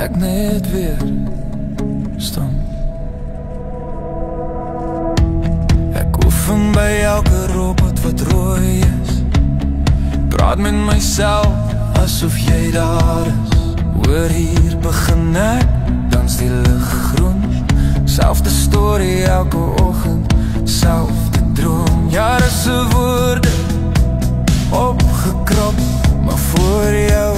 ek net weer staan. Ek oefen by elke robot wat rooi is, praat met myself asof jy daar is. Hoor hier begin ek, dans die lig groen, selfde story elke oggend, selfde droom. Jare se woorde opgekrop, maar voor jou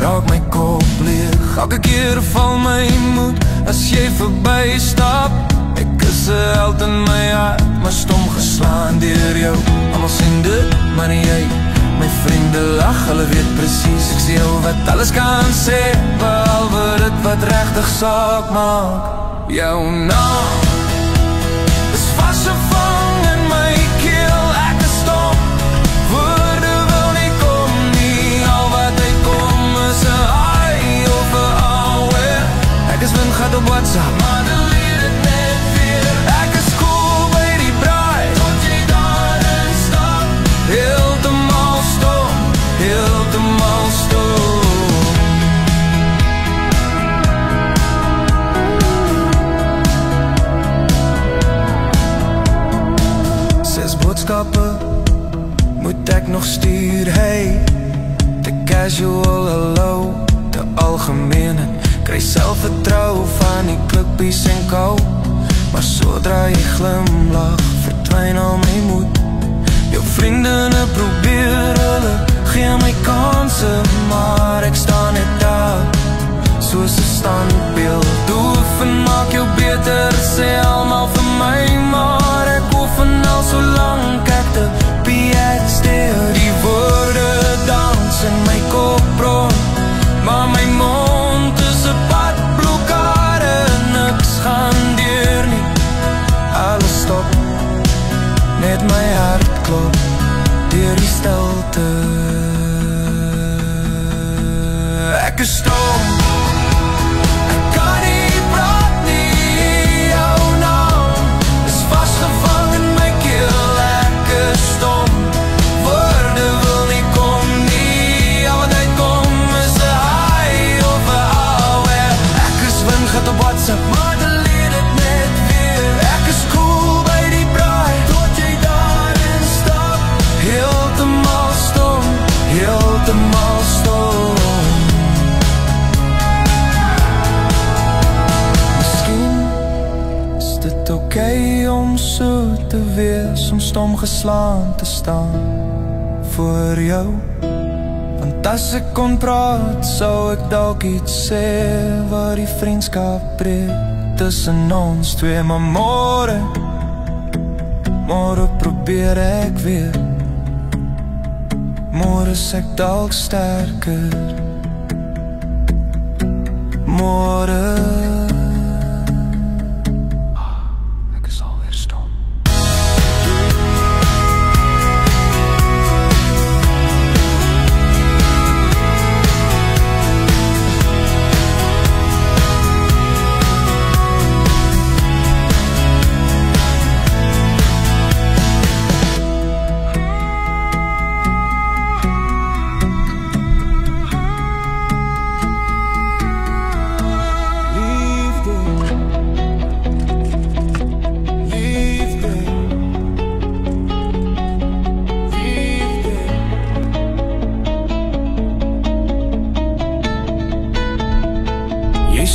raak my kop leeg. Elke keer val my moed as jy verby stap. Ek is 'n held in my hart, maar stom geslaan deur jou. Almal sien dit, maar nie jy. My vriende lag, hulle weet presies ek sê wat alles kan sê, behalwe dit wat regtig saak maak. Jou naam is vasgevang in my keel. Ek is stom, woorde wil nie kom nie. Al wat uitkom is 'n hi of 'n awe. Ek is windgat op WhatsApp, maar delete dit net weer. Ek is cool by die braai, tot jy daarin stap. Heeltemal stom, heeltemal stom. Boodskappe moet ek nog stuur, hey. Te casual, hallo, te algemeen. Ek kry selfvertrou van die klippies en kou, maar sodra jy glimlach, verdwyn al my moed. Jou vriendinne probeer, hulle gee my kanse, maar ek staan net daar, soos 'n standbeeld. Oefen maak jou beter, sê almal vir my, maar ek oefen al so lang ek te PhD. Die woorde dans in my kop rond, maar my mond is 'n padblokkade. Niks gaan deur nie, alles stop, net my hart klop deur die stilte. Ek is stom, ek kan nie praat nie. Jou naam is vasgevang in my keel. Ek is stom, woorde wil nie kom nie. Al wat uitkom is 'n hi of 'n awe. Ek is windgat op WhatsApp, maar delete dit net weer. Ek is cool by die braai, tot jy daarin stap. Heeltemal stom, heeltemal stom. Oké om so te wees, om stom geslaan te staan voor jou. Want as ek kon praat, sou ek dalk iets sê wat die vriendskap breek tussen ons twee. Maar môre probeer ek weer. Môre is ek dalk sterker. Môre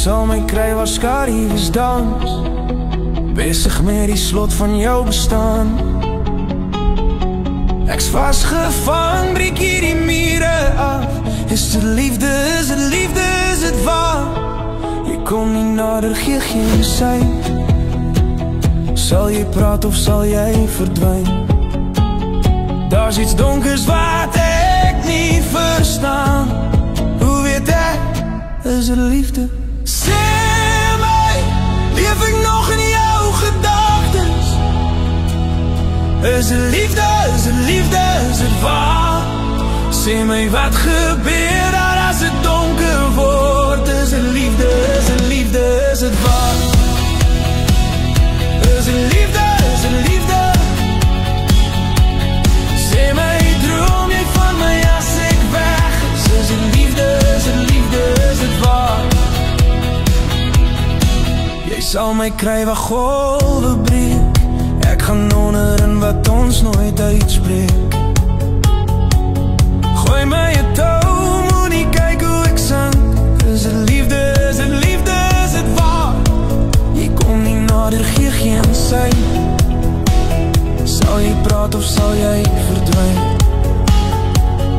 sal my kry waar skariewes dans, besig met die slot van jou bestaan. Ek's vasgevang, breek hier die mure af. Is dit liefde, is dit liefde, is dit waar? Jy kom nie nader, gee geen sein. Sal jy praat of sal jy verdwyn? Daar's iets donkers wat ek nie verstaan. Hoe weet ek, is dit liefde? Sê my, leef ek nog in jou gedagtes? Is het liefde, is het liefde, is het waar? Sê my, wat gebeur daar as het donker word? Is het liefde, is het liefde, is het waar? Is het liefde, is het liefde? Sê my, droom jy van my as ek weg is? Is het liefde, is het liefde, is het waar? my kry waar golwe breek. Ek gaan onder in wat ons nooit uitspreek. Gooi my 'n touw, moenie kyk hoe ek sink. Is het liefde, is het liefde, is het waar? Jy kom nie nader, gee geen sein. Sal jy praat of sal jy verdwyn?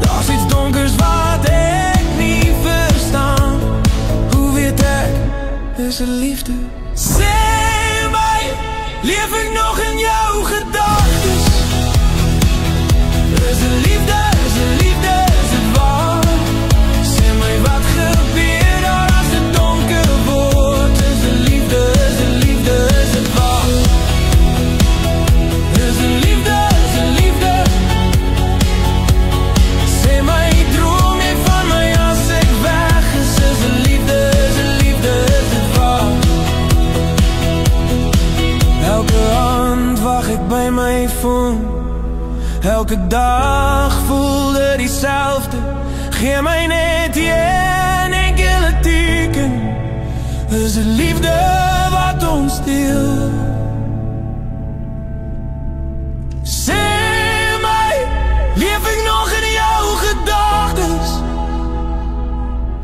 Daar's iets donkers wat ek nie verstaan. Hoe weet ek, is het liefde? Sê my, leef ek nog in jou gedagtes? Is het liefde, is het liefde, is het waar? Sê my, wat gebeur daar as het donker word? Is het liefde, is het liefde, is het waar? Is het liefde, is het liefde? Sê my, droom jy van my as ek weg is? Is het liefde, is het liefde, is het waar? Elke aand wag ek by my phone. Elke dag voel dit dieselfde. Gee my net een enkele teken. Is het liefde wat ons deel? Sê my, leef ek nog in jou gedagtes?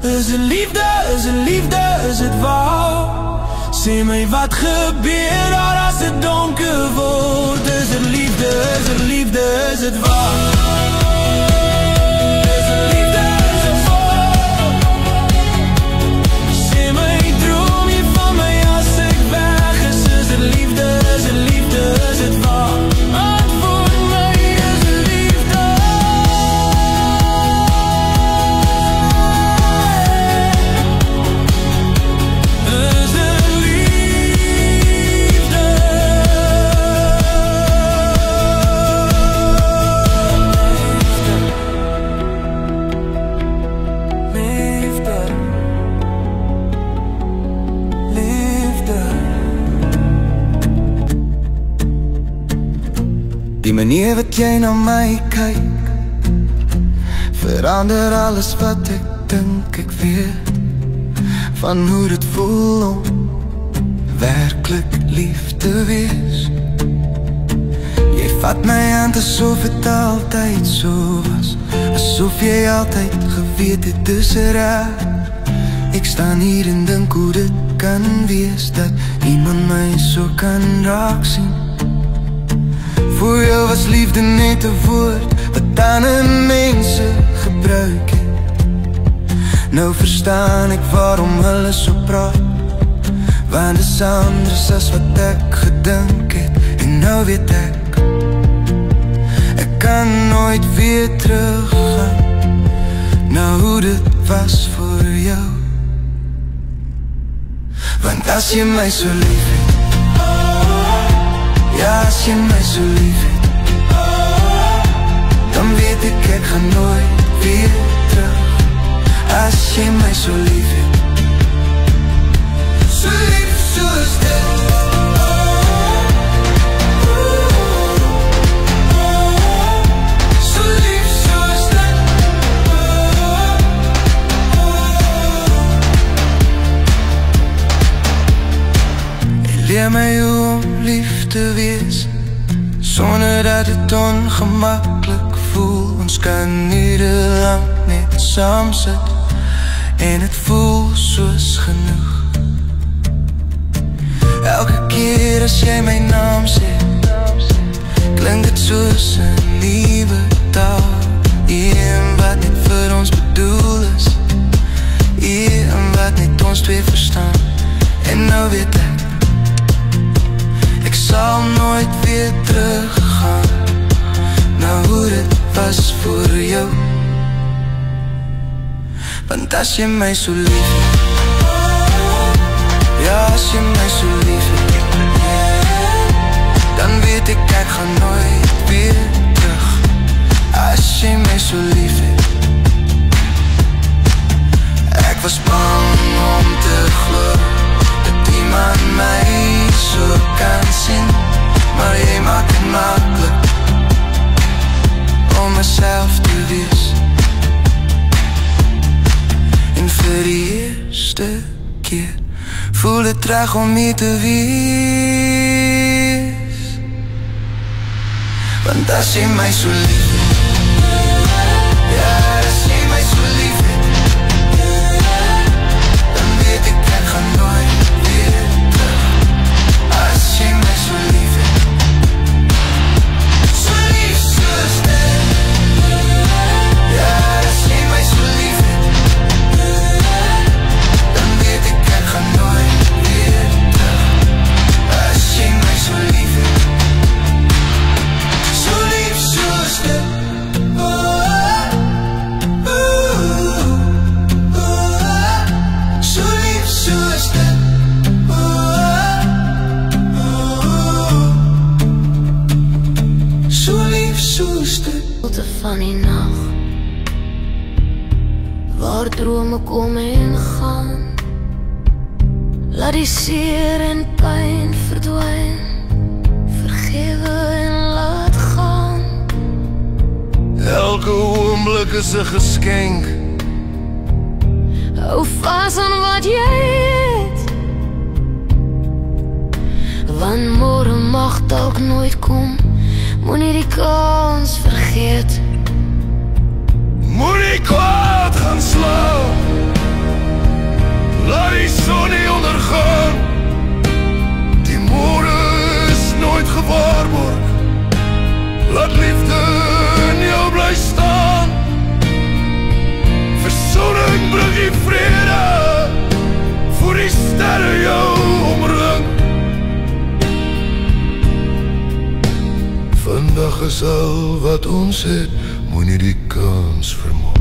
Is het liefde, is het liefde, is het waar? Sê my, wat gebeur daar as het donker word? Is het liefde, is het liefde, is het waar? Is het liefde, is het waar? Sê my, droom jy van my as ek weg is? Is het liefde, is het liefde, is het waar? Antwoord my, is het liefde? Die manier wat jy na my kyk verander alles wat ek dink ek weet. Van hoe dit voel om werklik lief te wees. Jy vat my hand asof het altyd so was. Asof jy altyd geweet het dis reg. Ek staan hier en dink hoe dit kan wees dat iemand my so kan raak sien. Voor jou was liefde net 'n woord wat ander mense gebruik het. Nou verstaan ek waarom hulle so praat, want dis anders as wat ek gedink het. En nou weet ek kan nooit weer teruggaan na hoe dit was voor jou. Want as jy my so lief het, ja, as jy my so lief het, dan weet ek gaan nooit weer terug. As jy my so lief het, so lief soos dit, so lief soos dit. Leer my hoe om lief te wees, sonder dat het ongemakkelijk voel. Ons kan urenlang net saam sit en het voel soos genoeg. Elke keer as jy my naam sê, klink het soos 'n nuwe taal. Een wat net vir ons bedoel is, een wat net ons twee verstaan. En nou weet ek sal nooit weer teruggaan na hoe dit was voor jou. Want as jy my so lief het, ja, as jy my so lief het, dan weet ek gaan nooit weer terug. As jy my so lief het, ek was bang om te glo dat iemand my so kan sien, maar jy maak het makkelijk om myself te wees. En vir die eerste keer voel voel het reg om hier te wees. Want as jy my so lief het, ja, as jy my so lief het, dan weet ek gaan nooit weer terug. As jy my so lief het, so lief soos dit, ja, as jy my so lief het, dan weet ek gaan nooit weer terug. As jy my so lief het, so lief soos dit, so lief soos dit, so lief soos dit. Stilte van die nacht, waar drome kom en gaan, laat die seer en pyn verdwyn, vergewe en laat gaan. Elke oomblik is 'n geskenk. Hou vas aan wat jy het, want môre mag dalk nooit kom. Moenie die kans vergeet. Moenie kwaad gaan slaap, laat die son nie ondergaan. Die môre is nooit gewaarborg, laat liefde in jou bly staan. Versoening bring die vrede, voor die sterre jou omring. Vandag is al wat ons het, moenie die kans vermors.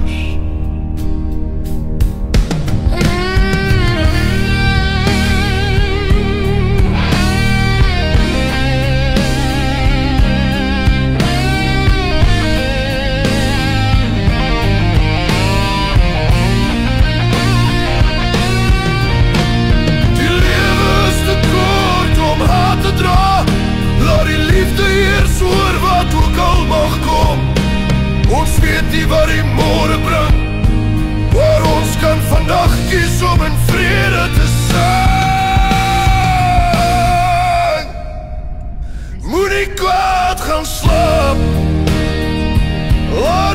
Die lewe is te kort om haat te dra, laat die liefde heers oor wat ook al mag kom. Ons weet nie wat die môre bring, maar ons kan vandag kies om in vrede te sing. Moenie kwaad gaan slaap, laat